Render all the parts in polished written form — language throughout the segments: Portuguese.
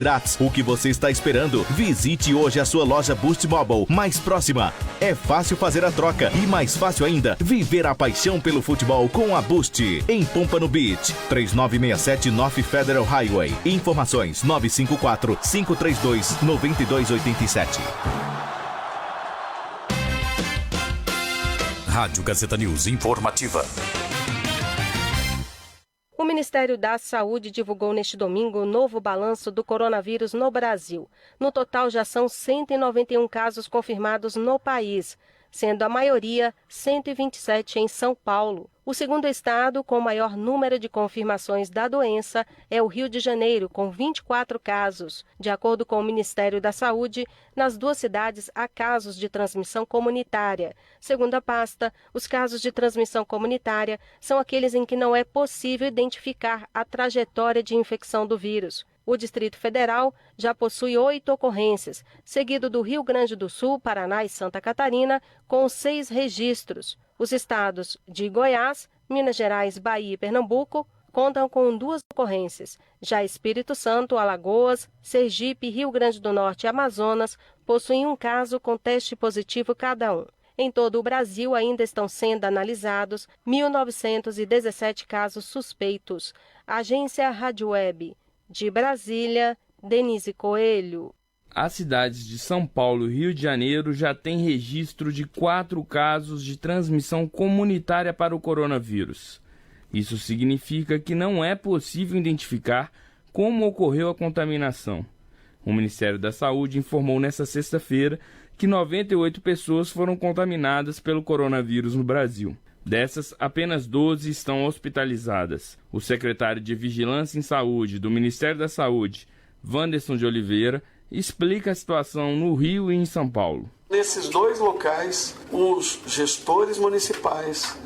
grátis. O que você está esperando? Visite hoje a sua loja Boost Mobile mais próxima. É fácil fazer a troca e mais fácil ainda viver a paixão pelo futebol com a Boost. Em Pompano Beach, 3967 North Federal Highway. Informações 954-532-9287. Rádio Gazeta News Informativa. O Ministério da Saúde divulgou neste domingo o novo balanço do coronavírus no Brasil. No total, já são 191 casos confirmados no país, sendo a maioria 127 em São Paulo. O segundo estado com maior número de confirmações da doença é o Rio de Janeiro, com 24 casos. De acordo com o Ministério da Saúde, nas duas cidades há casos de transmissão comunitária. Segundo a pasta, os casos de transmissão comunitária são aqueles em que não é possível identificar a trajetória de infecção do vírus. O Distrito Federal já possui 8 ocorrências, seguido do Rio Grande do Sul, Paraná e Santa Catarina, com 6 registros. Os estados de Goiás, Minas Gerais, Bahia e Pernambuco contam com 2 ocorrências. Já Espírito Santo, Alagoas, Sergipe, Rio Grande do Norte e Amazonas possuem um caso com teste positivo cada um. Em todo o Brasil ainda estão sendo analisados 1.917 casos suspeitos. Agência Rádio Web. De Brasília, Denise Coelho. As cidades de São Paulo e Rio de Janeiro já têm registro de 4 casos de transmissão comunitária para o coronavírus. Isso significa que não é possível identificar como ocorreu a contaminação. O Ministério da Saúde informou nesta sexta-feira que 98 pessoas foram contaminadas pelo coronavírus no Brasil. Dessas, apenas 12 estão hospitalizadas. O secretário de Vigilância em Saúde do Ministério da Saúde, Wanderson de Oliveira, explica a situação no Rio e em São Paulo. Nesses 2 locais, os gestores municipais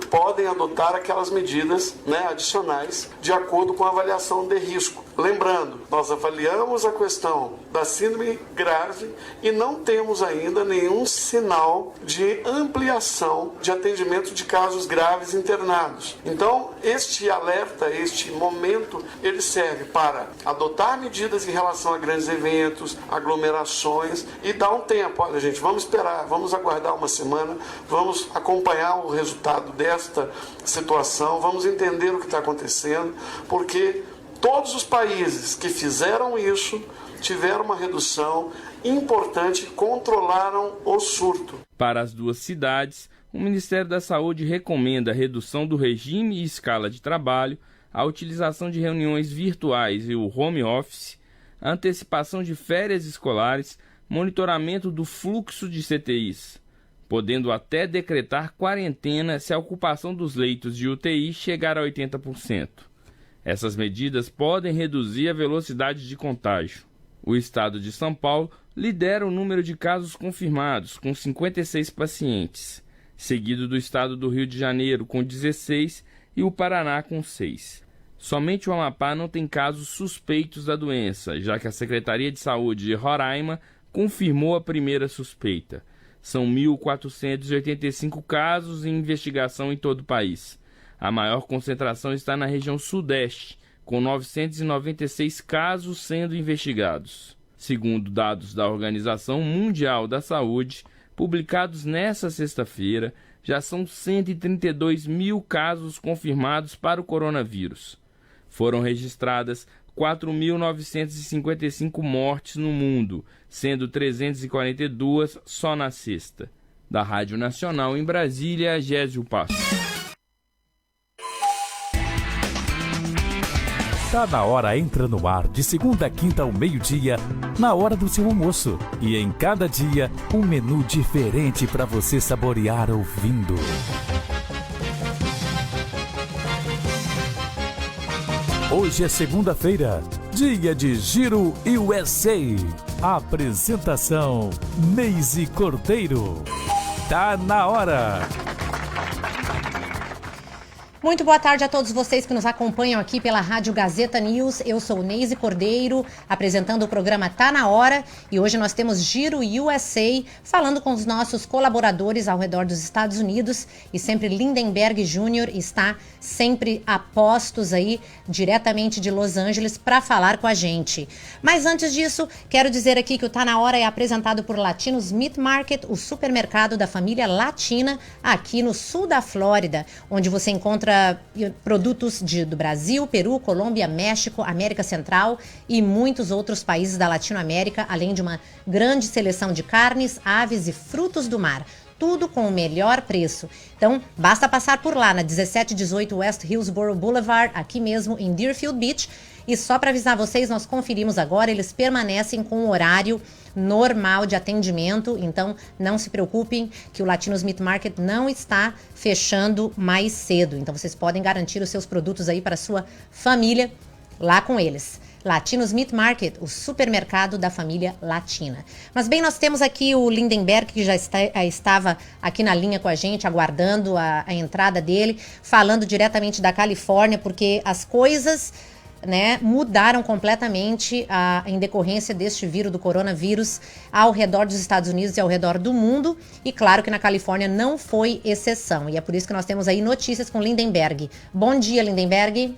podem adotar aquelas medidas adicionais de acordo com a avaliação de risco. Lembrando, nós avaliamos a questão da síndrome grave e não temos ainda nenhum sinal de ampliação de atendimento de casos graves internados. Então, este alerta, este momento, ele serve para adotar medidas em relação a grandes eventos, aglomerações e dar um tempo. Olha, gente, vamos esperar, vamos aguardar uma semana, vamos acompanhar o resultado desta situação, vamos entender o que está acontecendo, porque todos os países que fizeram isso tiveram uma redução importante e controlaram o surto. Para as duas cidades, o Ministério da Saúde recomenda a redução do regime e escala de trabalho, a utilização de reuniões virtuais e o home office, a antecipação de férias escolares, monitoramento do fluxo de CTIs, podendo até decretar quarentena se a ocupação dos leitos de UTI chegar a 80%. Essas medidas podem reduzir a velocidade de contágio. O estado de São Paulo lidera o número de casos confirmados, com 56 pacientes, seguido do estado do Rio de Janeiro, com 16, e o Paraná, com 6. Somente o Amapá não tem casos suspeitos da doença, já que a Secretaria de Saúde de Roraima confirmou a primeira suspeita. São 1.485 casos em investigação em todo o país. A maior concentração está na região sudeste, com 996 casos sendo investigados. Segundo dados da Organização Mundial da Saúde, publicados nesta sexta-feira, já são 132 mil casos confirmados para o coronavírus. Foram registradas 4.955 mortes no mundo, sendo 342 só na sexta. Da Rádio Nacional em Brasília, Gésio Passo. Tá na hora entra no ar de segunda a quinta ao meio-dia, na hora do seu almoço. E em cada dia, um menu diferente para você saborear ouvindo. Hoje é segunda-feira, dia de Giro USA. Apresentação, Neise Cordeiro. Tá na hora. Muito boa tarde a todos vocês que nos acompanham aqui pela Rádio Gazeta News. Eu sou Neise Cordeiro, apresentando o programa Tá Na Hora. E hoje nós temos Giro USA, falando com os nossos colaboradores ao redor dos Estados Unidos. E sempre Lindenberg Jr. está sempre a postos aí, diretamente de Los Angeles, para falar com a gente. Mas antes disso, quero dizer aqui que o Tá Na Hora é apresentado por Latinos Meat Market, o supermercado da família latina, aqui no sul da Flórida, onde você encontra produtos do Brasil, Peru, Colômbia, México, América Central e muitos outros países da Latinoamérica, além de uma grande seleção de carnes, aves e frutos do mar. Tudo com o melhor preço. Então, basta passar por lá na 1718 West Hillsborough Boulevard, aqui mesmo em Deerfield Beach. E só para avisar vocês, nós conferimos agora, eles permanecem com o horário normal de atendimento, então não se preocupem que o Latinos Meat Market não está fechando mais cedo. Então vocês podem garantir os seus produtos aí para a sua família lá com eles. Latinos Meat Market, o supermercado da família latina. Mas bem, nós temos aqui o Lindenberg, que já estava aqui na linha com a gente, aguardando a entrada dele, falando diretamente da Califórnia, porque as coisas, né, mudaram completamente em decorrência deste vírus, do coronavírus, ao redor dos Estados Unidos e ao redor do mundo. E claro que na Califórnia não foi exceção. E é por isso que nós temos aí notícias com Lindenberg. Bom dia, Lindenberg.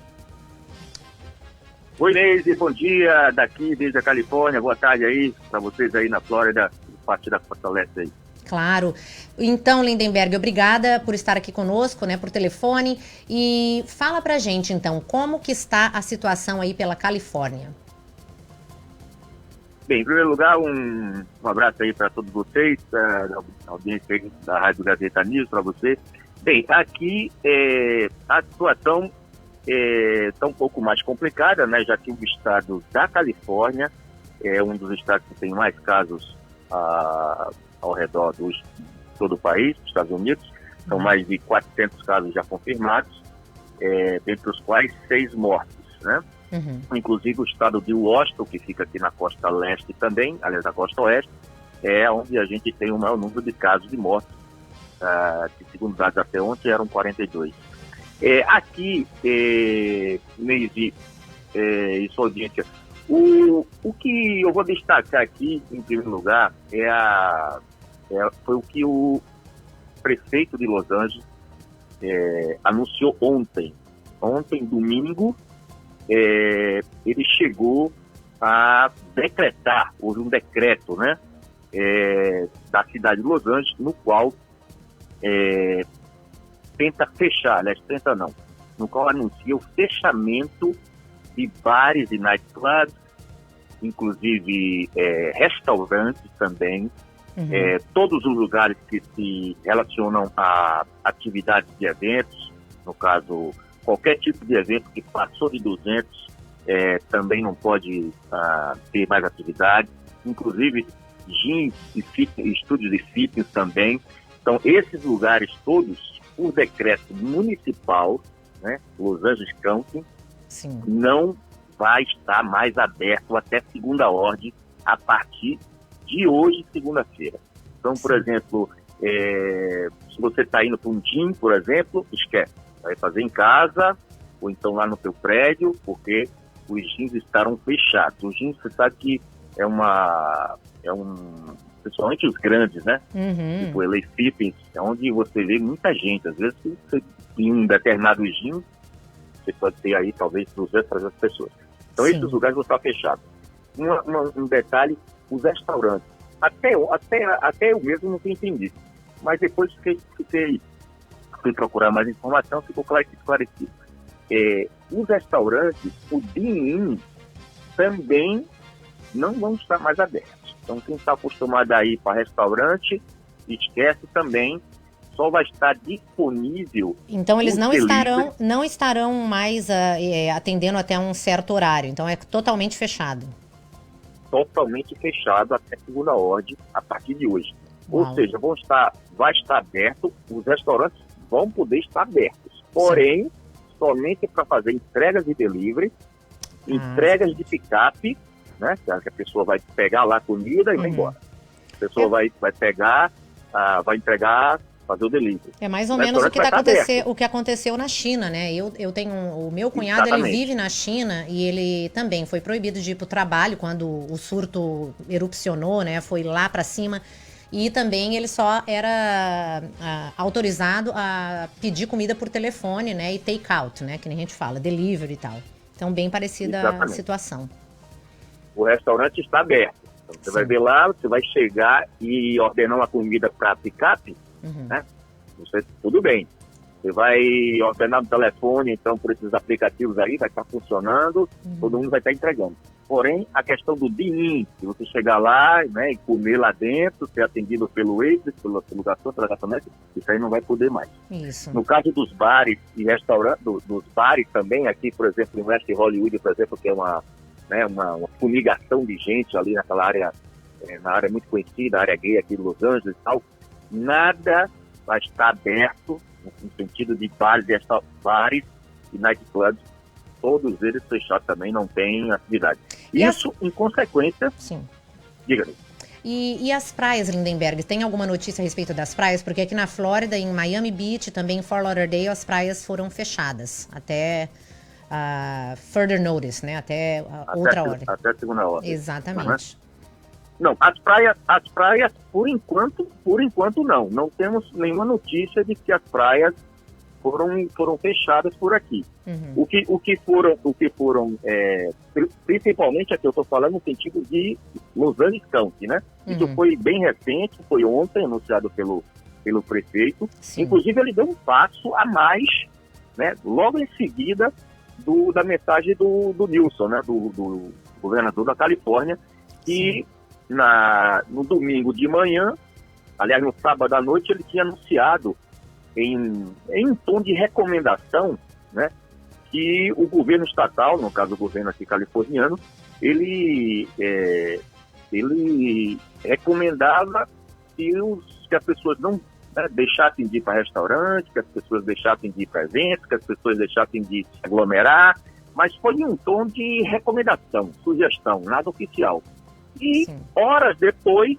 Oi, Neise, bom dia daqui desde a Califórnia. Boa tarde aí para vocês aí na Flórida, parte da Costa Leste aí. Claro. Então, Lindenberg, obrigada por estar aqui conosco, né, por telefone. E fala pra gente, então, como que está a situação aí pela Califórnia? Bem, em primeiro lugar, um abraço aí para todos vocês, da audiência aí da Rádio Gazeta News, para você. Bem, aqui a situação está um pouco mais complicada, né, já que o estado da Califórnia é um dos estados que tem mais casos ao redor de todo o país, dos Estados Unidos. São mais de 400 casos já confirmados, dentre os quais 6 mortes, né? Inclusive o estado de Washington, que fica aqui na costa leste também, aliás, na costa oeste, é onde a gente tem o maior número de casos de mortes, que segundo dados até ontem eram 42. Aqui, Neise e sua audiência, o que eu vou destacar aqui, em primeiro lugar, foi o que o prefeito de Los Angeles anunciou ontem. Ontem, domingo, ele chegou a decretar, houve um decreto, né, da cidade de Los Angeles, no qual tenta fechar, aliás, tenta não, no qual anuncia o fechamento de bares e nightclubs, inclusive restaurantes também, todos os lugares que se relacionam a atividades de eventos, no caso, qualquer tipo de evento que passou de 200 também não pode ter mais atividade, inclusive gyms e estúdios de fitness também. Então, esses lugares todos, por decreto municipal, né, Los Angeles County, Sim. não vai estar mais aberto até segunda ordem, a partir de hoje, segunda-feira. Então, por exemplo, se você está indo para um gym, por exemplo, esquece. Vai fazer em casa ou então lá no teu prédio, porque os gyms estarão fechados. Os gyms, você sabe que principalmente os grandes, né? Tipo o LA Fitness, é onde você vê muita gente. Às vezes, você tem um determinado gym, você pode ter aí talvez 200, 300 pessoas. Então, Sim. esses lugares vão estar fechados. Um detalhe, os restaurantes. Até eu mesmo não tinha entendido. Mas depois fui procurar mais informação, ficou esclarecido. Os restaurantes, o dine-in, também não vão estar mais abertos. Então, quem está acostumado a ir para restaurante, esquece também, só vai estar disponível. Então, eles não estarão mais atendendo até um certo horário. Então, é totalmente fechado. Totalmente fechado até segunda ordem, a partir de hoje. Uau. Ou seja, vai estar aberto, os restaurantes vão poder estar abertos. Porém, somente para fazer entregas de delivery, entregas de picape, né? Que a pessoa vai pegar lá a comida e vai embora. A pessoa vai pegar, vai entregar fazer o delivery. É mais ou menos o que aconteceu na China, né? Eu tenho o meu cunhado, Exatamente. Ele vive na China e ele também foi proibido de ir para o trabalho quando o surto erupcionou, né? Foi lá para cima. E também ele só era autorizado a pedir comida por telefone, né? E take out, né? Que nem a gente fala, delivery e tal. Então, bem parecida Exatamente. A situação. O restaurante está aberto. Então, você Sim. vai ver lá, você vai chegar e ordenar uma comida para picape, né? Tudo bem. Você vai ordenar no telefone, então, por esses aplicativos aí, vai estar funcionando, todo mundo vai estar entregando. Porém, a questão do dine-in, se você chegar lá, né, e comer lá dentro, ser atendido pelo Waze, pelo garçom, pela garçonete, isso aí não vai poder mais. Isso. No caso dos bares e restaurantes, dos bares também, aqui, por exemplo, em West Hollywood, por exemplo, que é uma fumigação de gente ali naquela área, na área muito conhecida, a área gay aqui de Los Angeles e tal, nada vai estar aberto, no sentido de bares e nightclubs, todos eles fechados também, não tem atividade. Isso, em consequência... Sim. Diga-me. E as praias, Lindenberg? Tem alguma notícia a respeito das praias? Porque aqui na Flórida, em Miami Beach, também em Fort Lauderdale, as praias foram fechadas. Até further notice, né? Até outra ordem. Até a segunda ordem. Exatamente. Não, as praias, por enquanto não. Não temos nenhuma notícia de que as praias foram fechadas por aqui. O que foram principalmente aqui eu estou falando no sentido de Los Angeles County, né? Isso foi bem recente, foi ontem anunciado pelo prefeito. Sim. Inclusive ele deu um passo a mais, né? Logo em seguida da mensagem do Newsom, né? Do governador da Califórnia, que no domingo de manhã, aliás no sábado à noite, ele tinha anunciado em um tom de recomendação, né, que o governo estatal, no caso o governo aqui californiano, ele recomendava que as pessoas não deixassem de ir para restaurante, que as pessoas deixassem de ir para eventos, que as pessoas deixassem de se aglomerar, mas foi em um tom de recomendação, sugestão, nada oficial. E horas depois,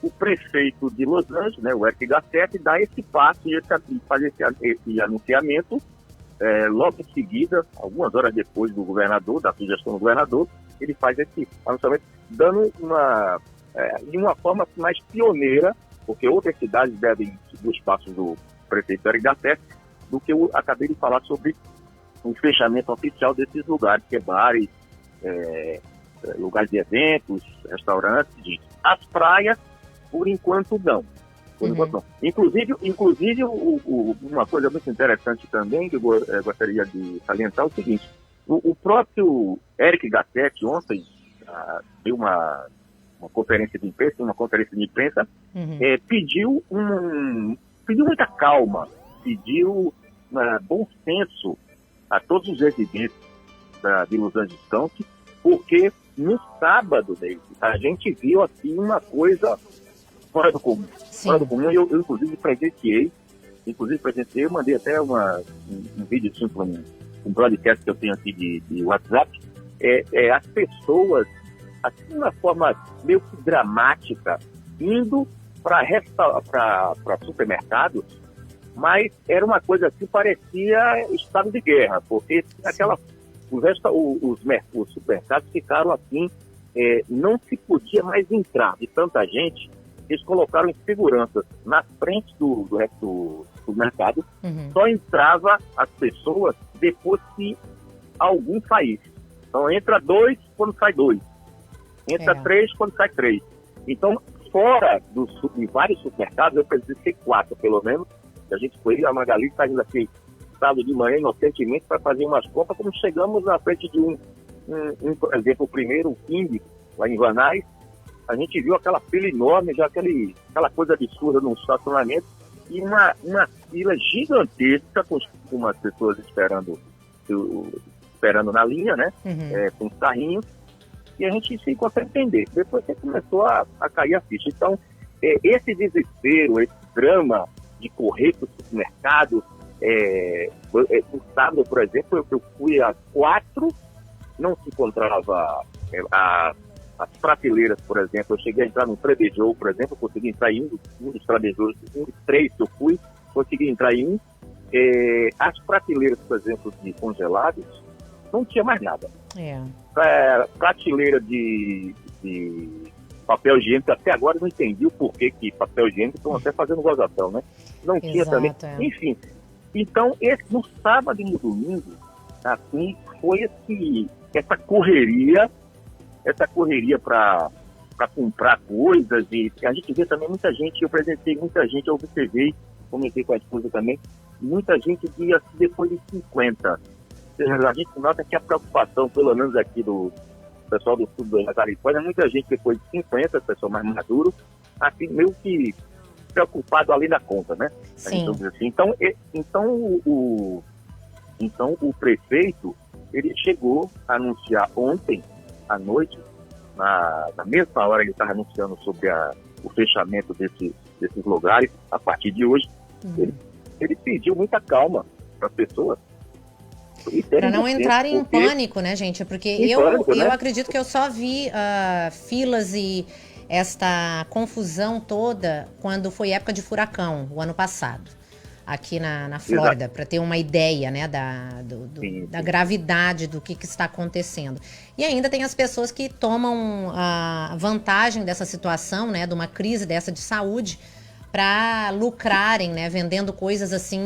o prefeito de Los Angeles, né, o Eric Garcetti, dá esse passo e faz esse anunciamento logo em seguida, algumas horas depois do governador, da sugestão do governador, ele faz esse anunciamento dando de uma forma mais pioneira, porque outras cidades devem seguir os passos do prefeito Eric Garcetti, do que eu acabei de falar sobre o fechamento oficial desses lugares, que é bares, lugares de eventos, restaurantes, as praias, por enquanto não. Inclusive uma coisa muito interessante também, que eu gostaria de salientar, é o seguinte: o próprio Eric Garcetti ontem deu uma conferência de imprensa, pediu muita calma, pediu bom senso a todos os residentes de Los Angeles County, porque no sábado, a gente viu assim uma coisa fora do comum. Fora do comum, eu inclusive presenciei, eu mandei até um vídeo assim para um broadcast que eu tenho aqui de WhatsApp, as pessoas, assim, de uma forma meio que dramática, indo para supermercados, mas era uma coisa assim, parecia estado de guerra, porque os supermercados ficaram assim, não se podia mais entrar de tanta gente. Eles colocaram em segurança na frente do supermercado, só entrava as pessoas depois que algum saísse. Então entra 2 quando sai 2, entra 3 quando sai 3. Então, fora de vários supermercados, eu precisei 4 pelo menos, a gente foi, a Magali está indo aqui sábado de manhã inocentemente para fazer umas compras. Quando chegamos na frente de por exemplo, o primeiro, o King, lá em Van Nuys, a gente viu aquela fila enorme, já aquela coisa absurda no estacionamento, e uma fila gigantesca com as pessoas esperando na linha, né? Com os carrinhos, e a gente se consegue entender. Depois que começou a cair a ficha. Então, esse desespero, esse drama de correr para o supermercado, no sábado, por exemplo, eu fui às 4, não se encontrava as prateleiras, por exemplo. Eu cheguei a entrar no Trebejou, por exemplo, consegui entrar em um dos Trebejous, um dos 3 que eu fui, consegui entrar em um. As prateleiras, por exemplo, de congelados, não tinha mais nada. Prateleira de papel higiênico, até agora eu não entendi o porquê que papel higiênico estão até fazendo gozação, né? Não tinha também. Enfim, então, no sábado e no domingo, assim, foi essa correria para comprar coisas, e a gente vê também muita gente, eu presenciei muita gente, eu observei, comentei com a esposa também, muita gente depois de 50. A gente nota que a preocupação, pelo menos aqui do pessoal do sul da Califórnia, muita gente depois de 50, pessoal mais maduro, assim, meio que preocupado além da conta, né? Sim. Assim. Então o prefeito, ele chegou a anunciar ontem à noite, na mesma hora ele estava anunciando sobre o fechamento desses lugares, a partir de hoje, ele pediu muita calma para as pessoas. Para não entrarem em pânico, né, gente? Porque eu acredito que eu só vi filas e esta confusão toda quando foi época de furacão, o ano passado, aqui na Flórida, para ter uma ideia, né, da gravidade do que está acontecendo. E ainda tem as pessoas que tomam a vantagem dessa situação, né, de uma crise dessa de saúde, para lucrarem, né, vendendo coisas assim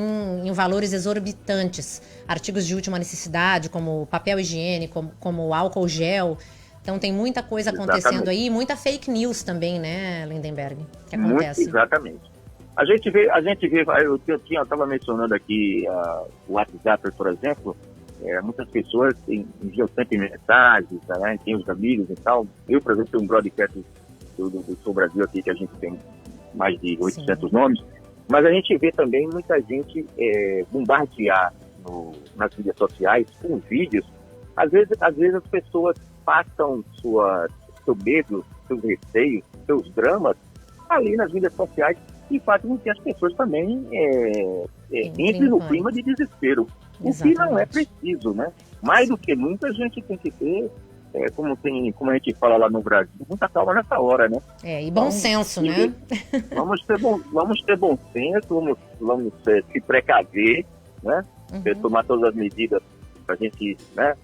em valores exorbitantes, artigos de última necessidade, como papel higiênico, como álcool gel. Então tem muita coisa acontecendo aí, muita fake news também, né, Lindenberg, que acontece. Exatamente. A gente vê, eu estava mencionando aqui o WhatsApp, por exemplo, muitas pessoas enviam sempre mensagens, né, tem os amigos e tal. Eu, por exemplo, tenho um broadcast do Sul Brasil aqui, que a gente tem mais de 800 nomes, mas a gente vê também muita gente bombardear nas mídias sociais com vídeos. Às vezes as pessoas passam seu medo, seus receios, seus dramas ali nas mídias sociais e fazem com que as pessoas também entrem no clima de desespero. Exatamente. O que não é preciso, né? Mais do que nunca a gente tem que ter, como a gente fala lá no Brasil, muita calma nessa hora, né? E bom senso, né? Vamos ter bom senso, vamos se precaver, né? Tomar todas as medidas para a gente, né,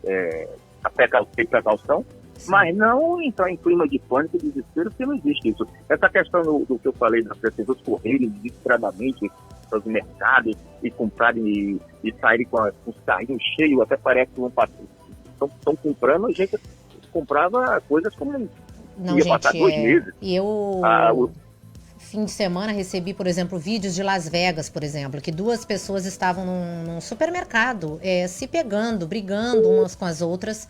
ter precaução, mas não entrar em clima de pânico e desespero, porque não existe isso. Essa questão do que eu falei das pessoas correrem desesperadamente para os mercados e comprarem e saírem com os carrinhos cheios, até parece que estão comprando, a gente comprava coisas como passar 2 meses. E fim de semana recebi, por exemplo, vídeos de Las Vegas, por exemplo, que 2 pessoas estavam num supermercado se pegando, brigando umas com as outras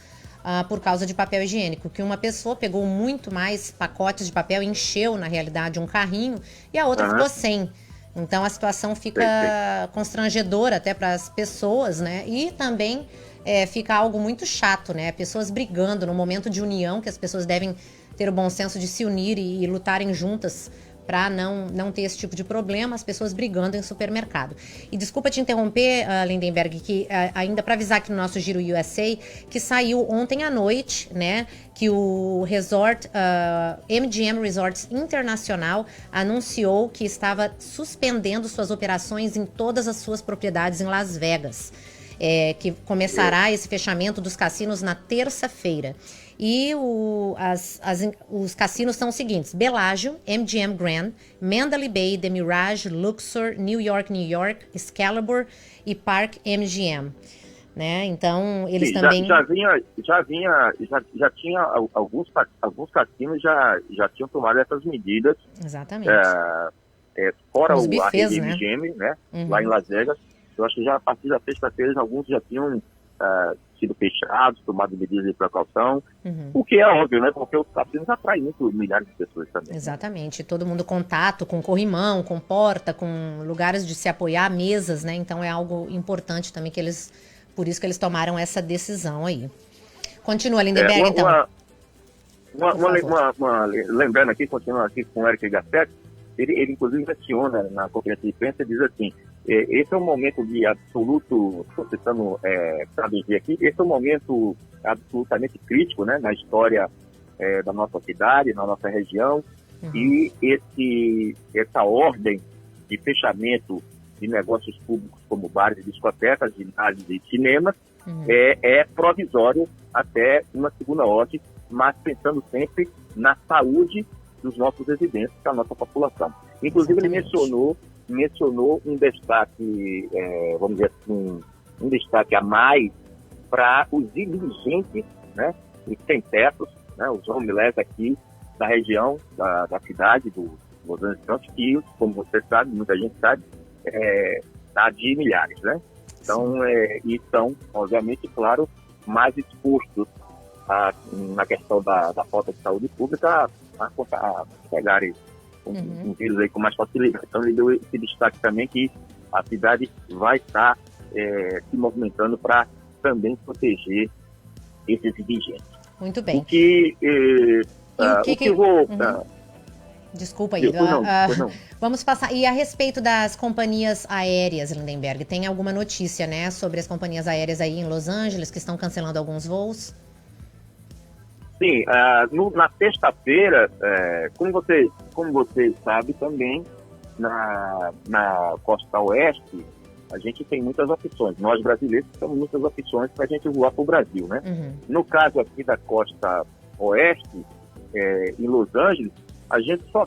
por causa de papel higiênico, que uma pessoa pegou muito mais pacotes de papel, encheu, na realidade, um carrinho, e a outra ficou sem. Então a situação fica constrangedora até para as pessoas, né? E também fica algo muito chato, né? Pessoas brigando no momento de união, que as pessoas devem ter o bom senso de se unir e lutarem juntas para não ter esse tipo de problema, as pessoas brigando em supermercado. E desculpa te interromper, Lindenberg, que ainda para avisar aqui no nosso Giro USA, que saiu ontem à noite, né, que o resort, MGM Resorts Internacional, anunciou que estava suspendendo suas operações em todas as suas propriedades em Las Vegas. Que começará esse fechamento dos cassinos na terça-feira. E os cassinos são os seguintes: Bellagio, MGM Grand, Mandalay Bay, The Mirage, Luxor, New York, Excalibur e Park MGM. Né? Então, eles também... Já tinha alguns cassinos já tinham tomado essas medidas. Exatamente. Fora a rede MGM, né? Lá em Las Vegas. Eu acho que já a partir da sexta-feira alguns já tinham sido fechados, tomado medidas de precaução, o que é óbvio, né? Porque os cassinos atraem milhares de pessoas também. Exatamente. Todo mundo contato com corrimão, com porta, com lugares de se apoiar, mesas, né? Então é algo importante também por isso que eles tomaram essa decisão aí. Continua, Lindenberg, então. Lembrando aqui, continuando aqui com o Eric Gassetti, ele inclusive menciona na conferência de imprensa e diz assim: esse é um momento de absoluto, estou tentando traduzir aqui, esse é um momento absolutamente crítico, né, na história da nossa cidade, na nossa região, e essa ordem de fechamento de negócios públicos como bares, discotecas, ginásios e cinemas é provisório até uma segunda ordem, mas pensando sempre na saúde dos nossos residentes, da nossa população. Inclusive, ele mencionou um destaque, vamos dizer assim, um destaque a mais para os indigentes, né, os sem-tetos, né, os homeless aqui da região, da cidade do Los Angeles, que, como você sabe, muita gente sabe, está de milhares, né? Então, e estão, obviamente, claro, mais expostos na questão da falta de saúde pública a pegarem um vírus aí com mais facilidade. Então, ele deu esse destaque também que a cidade vai estar se movimentando para também proteger esses indigentes. Muito bem. Desculpa, Ido. Vamos passar. E a respeito das companhias aéreas, Lindenberg, tem alguma notícia, né, sobre as companhias aéreas aí em Los Angeles que estão cancelando alguns voos? Sim, na sexta-feira, como você sabe também, na costa oeste, a gente tem muitas opções. Nós brasileiros temos muitas opções para a gente voar para o Brasil, né? No caso aqui da costa oeste, em Los Angeles, a gente só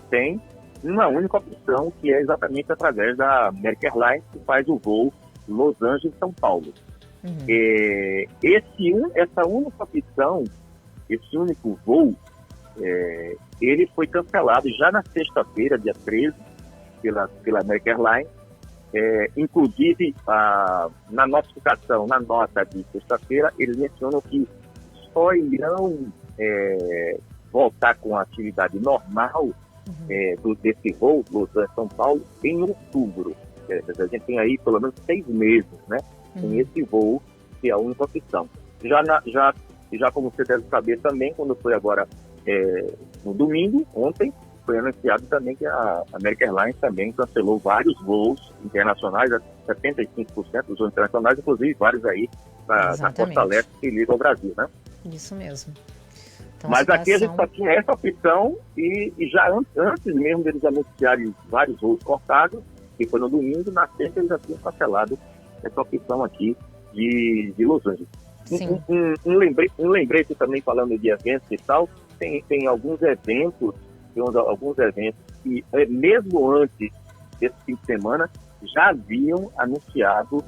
tem uma única opção, que é exatamente através da American Airlines, que faz o voo Los Angeles-São Paulo. Essa única opção, esse único voo, ele foi cancelado já na sexta-feira, dia 13, pela American Airlines. Inclusive, na notificação, na nota de sexta-feira, eles mencionam que só irão voltar com a atividade normal desse voo, Los Angeles-São Paulo, em outubro. A gente tem aí pelo menos 6 meses, né? Com esse voo, que é a única opção. Já como você deve saber também, quando foi agora no domingo, ontem, foi anunciado também que a American Airlines também cancelou vários voos internacionais, 75% dos voos internacionais, inclusive vários aí na costa leste que ligam ao Brasil, né? Isso mesmo. Então, mas aqui a gente só tinha essa opção e já antes mesmo deles anunciarem vários voos cortados, que foi no domingo, na sexta eles já tinham cancelado essa opção aqui de Los Angeles. Um lembrete também, falando de eventos e tal, tem alguns eventos que, mesmo antes desse fim de semana, já haviam anunciado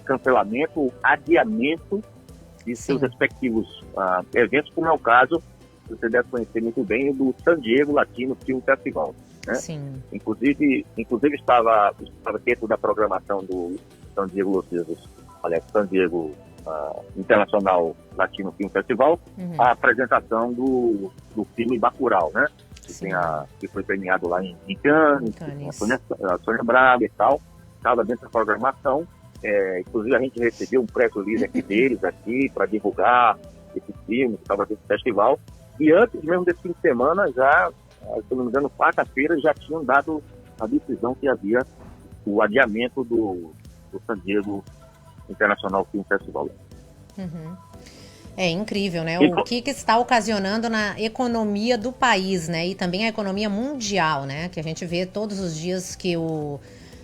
cancelamento, adiamento de seus respectivos eventos, como é o caso, você deve conhecer muito bem, do San Diego Latino Film Festival, né? Inclusive estava dentro da programação do San Diego International Latino Film Festival, a apresentação do filme Bacurau, né? Que foi premiado lá em Cannes, a Sônia Braga e tal, estava dentro da programação. Inclusive a gente recebeu um press release aqui deles para divulgar esse filme que estava dentro do festival. E antes mesmo desse fim de semana, já, se não me engano, quarta-feira, já tinham dado a decisão que havia o adiamento do San Diego International Film Festival. É incrível, né? O que está ocasionando na economia do país, né? E também a economia mundial, né? Que a gente vê todos os dias que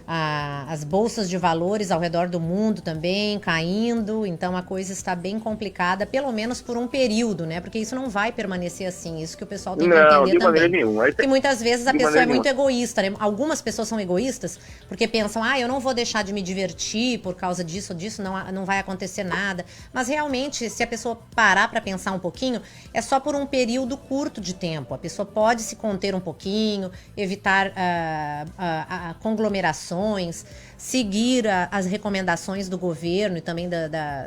as bolsas de valores ao redor do mundo também caindo, então a coisa está bem complicada, pelo menos por um período, né? Porque isso não vai permanecer assim, isso que o pessoal tem que entender também. Nenhuma. E muitas vezes a pessoa é muito egoísta, né? Algumas pessoas são egoístas porque pensam, eu não vou deixar de me divertir por causa disso, não vai acontecer nada. Mas realmente, se a pessoa parar para pensar um pouquinho, é só por um período curto de tempo. A pessoa pode se conter um pouquinho, evitar conglomerações, seguir as recomendações do governo e também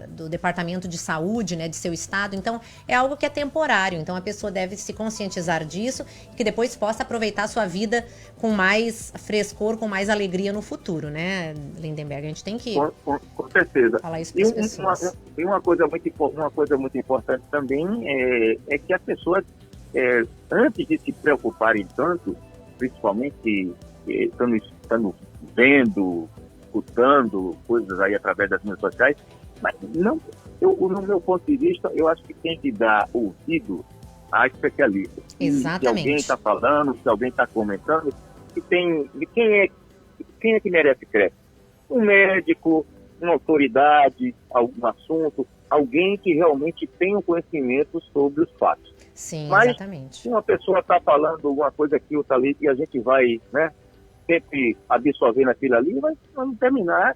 do Departamento de Saúde, né, de seu estado. Então, é algo que é temporário. Então, a pessoa deve se conscientizar disso e que depois possa aproveitar a sua vida com mais frescor, com mais alegria no futuro, né, Lindenberg? A gente tem que com certeza falar isso para as pessoas. E uma coisa muito importante também é que as pessoas, antes de se preocuparem tanto, principalmente estando vendo, escutando coisas aí através das mídias sociais, Mas não, no meu ponto de vista, eu acho que tem que dar ouvido a especialistas. Exatamente. Se alguém está falando, se alguém está comentando, quem é que merece crédito? Um médico, uma autoridade, algum assunto, alguém que realmente tenha um conhecimento sobre os fatos. Sim, mas, exatamente. Se uma pessoa está falando alguma coisa aqui ou ali, e a gente vai, né, sempre absorvendo aquilo ali, vamos terminar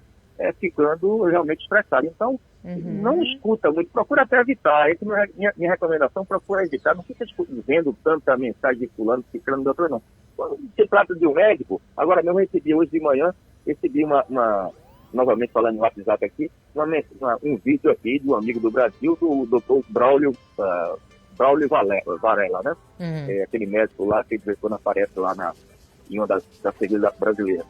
ficando realmente estressado. Então, não escuta muito, procura até evitar. Essa é minha recomendação, procura evitar. Não fica vendo tanta mensagem de fulano, ficando do outro, não. Quando se trata de um médico, agora mesmo hoje de manhã, recebi novamente falando no WhatsApp aqui, um vídeo aqui de um amigo do Brasil, do Dr. Braulio Varela, né? Aquele médico lá que de vez em quando aparece lá em uma das seguidas brasileiras.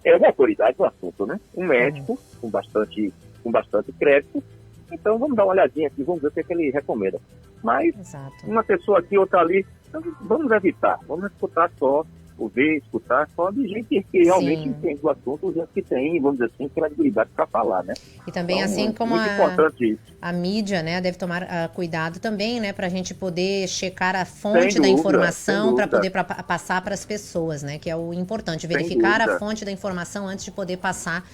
É uma autoridade no assunto, né? Um médico com bastante crédito. Então vamos dar uma olhadinha aqui, vamos ver o que ele recomenda. Mas uma pessoa aqui, outra ali, então, vamos evitar, vamos escutar só de gente que realmente entende o assunto, gente que tem, vamos dizer assim, credibilidade para falar, né? E também, então, assim como a mídia, né, deve tomar cuidado também, né, para a gente poder checar a fonte da informação para poder passar para as pessoas, né, que é o importante, verificar a fonte da informação antes de poder passar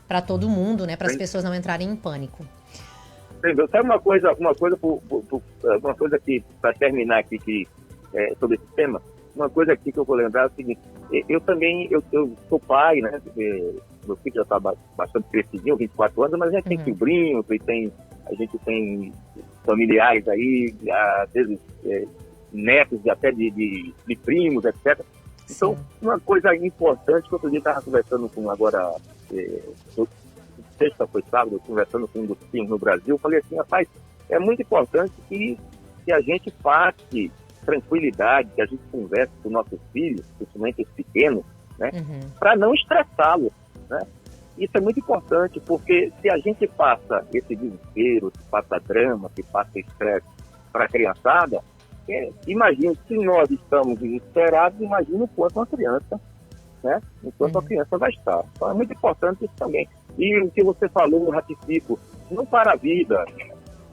para todo mundo, né, para as pessoas não entrarem em pânico. Entendeu? Sabe uma coisa que, para terminar aqui, sobre esse tema, uma coisa aqui que eu vou lembrar é o seguinte, eu sou pai, né, meu filho já está bastante crescidinho, 24 anos, mas a gente tem sobrinhos, a gente tem familiares aí, às vezes netos até de primos, etc. Então, uma coisa importante que outro dia estava conversando com agora, sexta foi sábado, conversando com um dos filhos no Brasil, falei assim, rapaz, é muito importante que a gente passe tranquilidade, que a gente converse com nossos filhos, principalmente os pequenos, né, para não estressá-los, né? Isso é muito importante, porque se a gente passa esse desespero, se passa drama, se passa estresse para a criançada, imagina, se nós estamos desesperados, imagina o quanto uma criança, né, enquanto a criança vai estar. Então é muito importante isso também. E o que você falou, eu ratifico, não para a vida.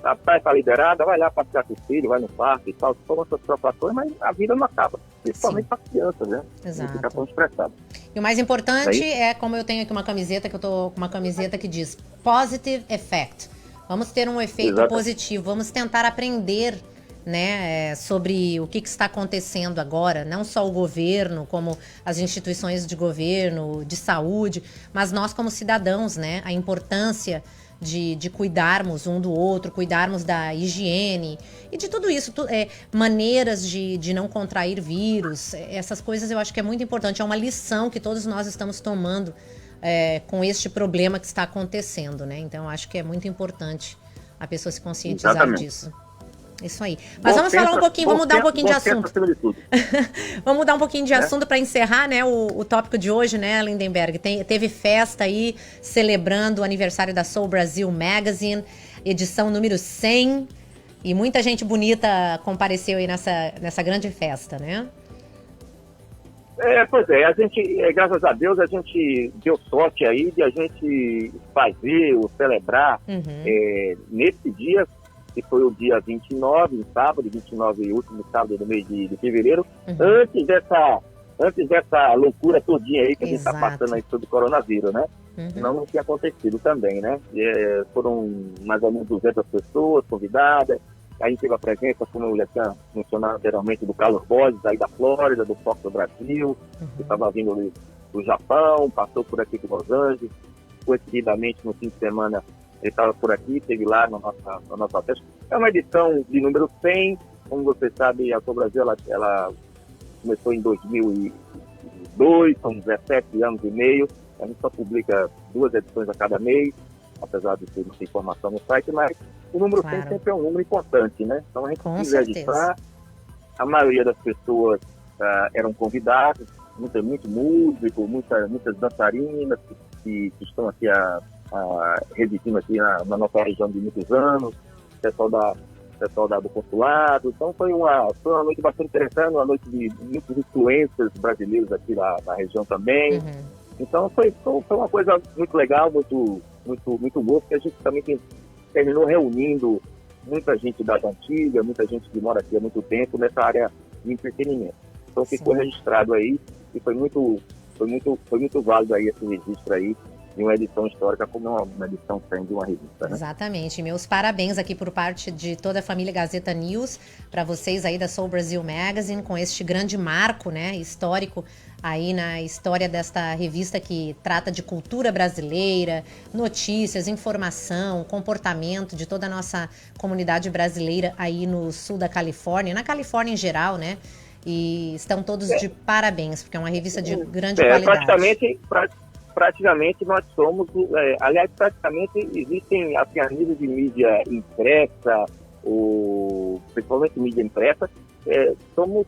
A praia está liberada, vai lá passear com o filho, vai no parque e tal, toma suas preocupações, mas a vida não acaba, principalmente para as crianças, né? Exato. Não fica tão estressado. E o mais importante como eu tenho aqui uma camiseta, que eu tô com uma camiseta que diz Positive Effect. Vamos ter um efeito positivo, vamos tentar aprender, né, sobre o que está acontecendo agora, não só o governo, como as instituições de governo, de saúde, mas nós como cidadãos, né, a importância de cuidarmos um do outro, cuidarmos da higiene e de tudo isso, maneiras de não contrair vírus, essas coisas eu acho que é muito importante, é uma lição que todos nós estamos tomando com este problema que está acontecendo, né? Então eu acho que é muito importante a pessoa se conscientizar disso. Isso aí. Mas vamos falar um pouquinho, vamos mudar um pouquinho de assunto. Vamos mudar um pouquinho de assunto para encerrar, né, o tópico de hoje, né, Lindenberg? Teve festa aí celebrando o aniversário da Soul Brasil Magazine, edição número 100, e muita gente bonita compareceu aí nessa grande festa, né? Pois é, a gente, graças a Deus, a gente deu sorte aí de a gente fazer ou celebrar nesse dia, que foi o dia 29, um sábado, 29, último sábado do mês de fevereiro, antes dessa loucura todinha aí que a gente está passando aí sobre o coronavírus, né? Não tinha acontecido também, né? Foram mais ou menos 200 pessoas convidadas, a gente teve a presença, como eu já tinha mencionado anteriormente, do Carlos Borges, aí da Flórida, do Foco do Brasil, que estava vindo do Japão, passou por aqui de Los Angeles, coincididamente no fim de semana ele estava por aqui, esteve lá na nossa festa. É uma edição de número 100, como você sabe, a Soul Brasil ela começou em 2002, são 17 anos e meio, a gente só publica 2 edições a cada mês, apesar de ter muita informação no site, mas o número 100 sempre é um número importante, né? Então a gente quis registrar, a maioria das pessoas eram convidados, muito músico, muitas dançarinas que estão aqui residindo aqui na nossa região de muitos anos, pessoal do consulado. Então foi uma noite bastante interessante, uma noite de muitos influencers brasileiros aqui na região também. Então foi uma coisa muito legal, muito muito boa, porque a gente também terminou reunindo muita gente das Antilhas, muita gente que mora aqui há muito tempo nessa área de entretenimento. Então ficou registrado aí e foi muito válido aí esse registro aí de uma edição histórica como uma edição sem de uma revista, né? Exatamente. Meus parabéns aqui por parte de toda a família Gazeta News para vocês aí da Soul Brasil Magazine com este grande marco, né, histórico aí na história desta revista que trata de cultura brasileira, notícias, informação, comportamento de toda a nossa comunidade brasileira aí no sul da Califórnia, na Califórnia em geral, né? E estão todos de parabéns, porque é uma revista de grande qualidade. Praticamente nós somos, aliás, praticamente existem, assim, a nível de mídia impressa, principalmente mídia impressa, somos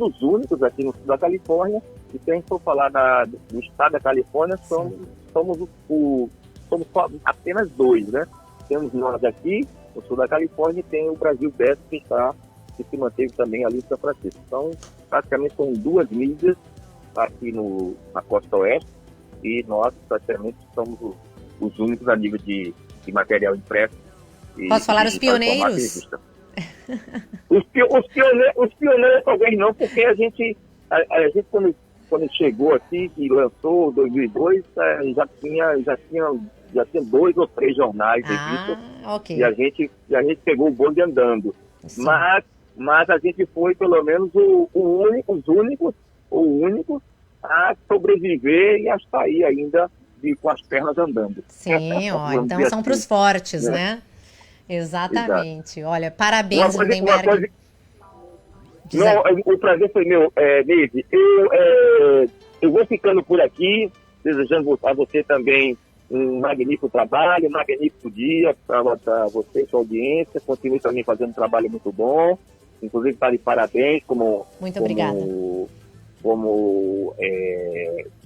os únicos aqui no sul da Califórnia, e se a gente for falar do estado da Califórnia, somos apenas 2, né? Temos nós aqui, no sul da Califórnia, e tem o Brasil Best, que se manteve também ali em São Francisco. Então, praticamente são 2 mídias aqui na costa oeste, e nós praticamente somos os únicos a nível de material impresso. Posso falar os pioneiros? Os pioneiros talvez não, porque a gente quando chegou aqui e lançou 2002, já tinha 2 ou 3 jornais, okay. e a gente pegou o bonde andando. Mas a gente foi pelo menos o único a sobreviver e a sair ainda com as pernas andando. Sim, então são para os fortes, né? Exatamente. Exato. Olha, parabéns, Lindenberg. O prazer foi meu, Neide. Eu vou ficando por aqui, desejando a você também um magnífico trabalho, um magnífico dia para você e sua audiência. Continue também fazendo um trabalho muito bom. Inclusive, está de parabéns Muito obrigada. Como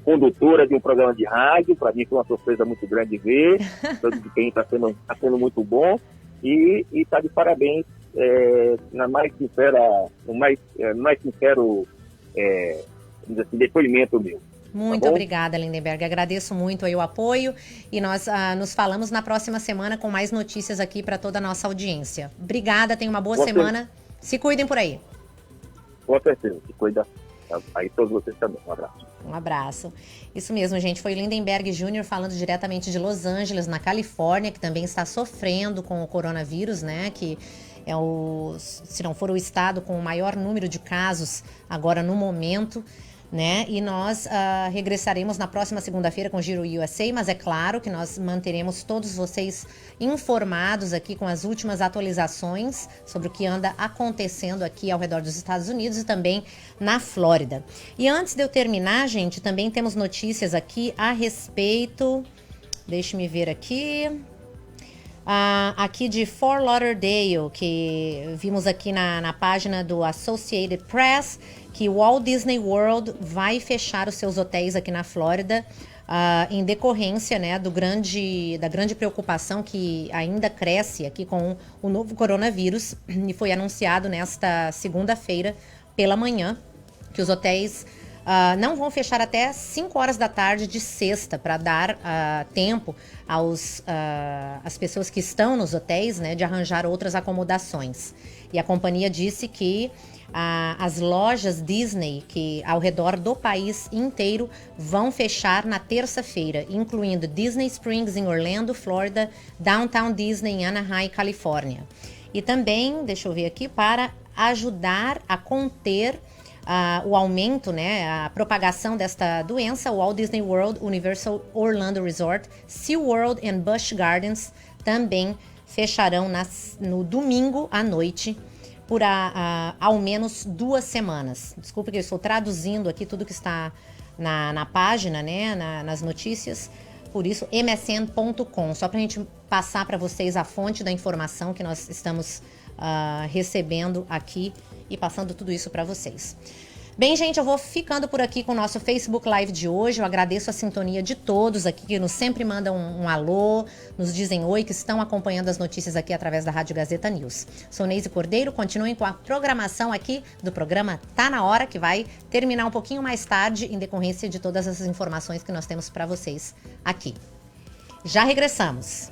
condutora de um programa de rádio. Para mim foi uma surpresa muito grande ver. Todo de quem está sendo muito bom. E está de parabéns no mais sincero assim, depoimento meu. Muito obrigada, Lindenberg. Agradeço muito aí o apoio e nós nos falamos na próxima semana com mais notícias aqui para toda a nossa audiência. Obrigada, tenha uma boa semana. Se cuidem por aí. Com certeza, se cuida. Aí todos vocês também. Um abraço. Um abraço. Isso mesmo, gente. Foi o Lindenberg Jr. falando diretamente de Los Angeles, na Califórnia, que também está sofrendo com o coronavírus, né? Que é se não for o estado com o maior número de casos agora no momento, né? E nós regressaremos na próxima segunda-feira com o Giro USA, mas é claro que nós manteremos todos vocês informados aqui com as últimas atualizações sobre o que anda acontecendo aqui ao redor dos Estados Unidos e também na Flórida. E antes de eu terminar, gente, também temos notícias aqui a respeito, deixe-me ver aqui, aqui de Fort Lauderdale, que vimos aqui na página do Associated Press, que o Walt Disney World vai fechar os seus hotéis aqui na Flórida em decorrência, né, da grande preocupação que ainda cresce aqui com o novo coronavírus, e foi anunciado nesta segunda-feira pela manhã que os hotéis não vão fechar até 5 horas da tarde de sexta, para dar tempo às pessoas que estão nos hotéis, né, de arranjar outras acomodações. E a companhia disse que as lojas Disney, que ao redor do país inteiro, vão fechar na terça-feira, incluindo Disney Springs em Orlando, Flórida, Downtown Disney em Anaheim, Califórnia. E também, deixa eu ver aqui, para ajudar a conter o aumento, né, a propagação desta doença, o Walt Disney World, Universal Orlando Resort, SeaWorld e Busch Gardens também fecharão no domingo à noite por ao menos 2 semanas. Desculpe que eu estou traduzindo aqui tudo que está na página, né, nas notícias, por isso msn.com, só para a gente passar para vocês a fonte da informação que nós estamos recebendo aqui e passando tudo isso para vocês. Bem, gente, eu vou ficando por aqui com o nosso Facebook Live de hoje. Eu agradeço a sintonia de todos aqui que nos sempre mandam um alô, nos dizem oi, que estão acompanhando as notícias aqui através da Rádio Gazeta News. Sou Neise Cordeiro, continuem com a programação aqui do programa Tá Na Hora, que vai terminar um pouquinho mais tarde em decorrência de todas essas informações que nós temos para vocês aqui. Já regressamos.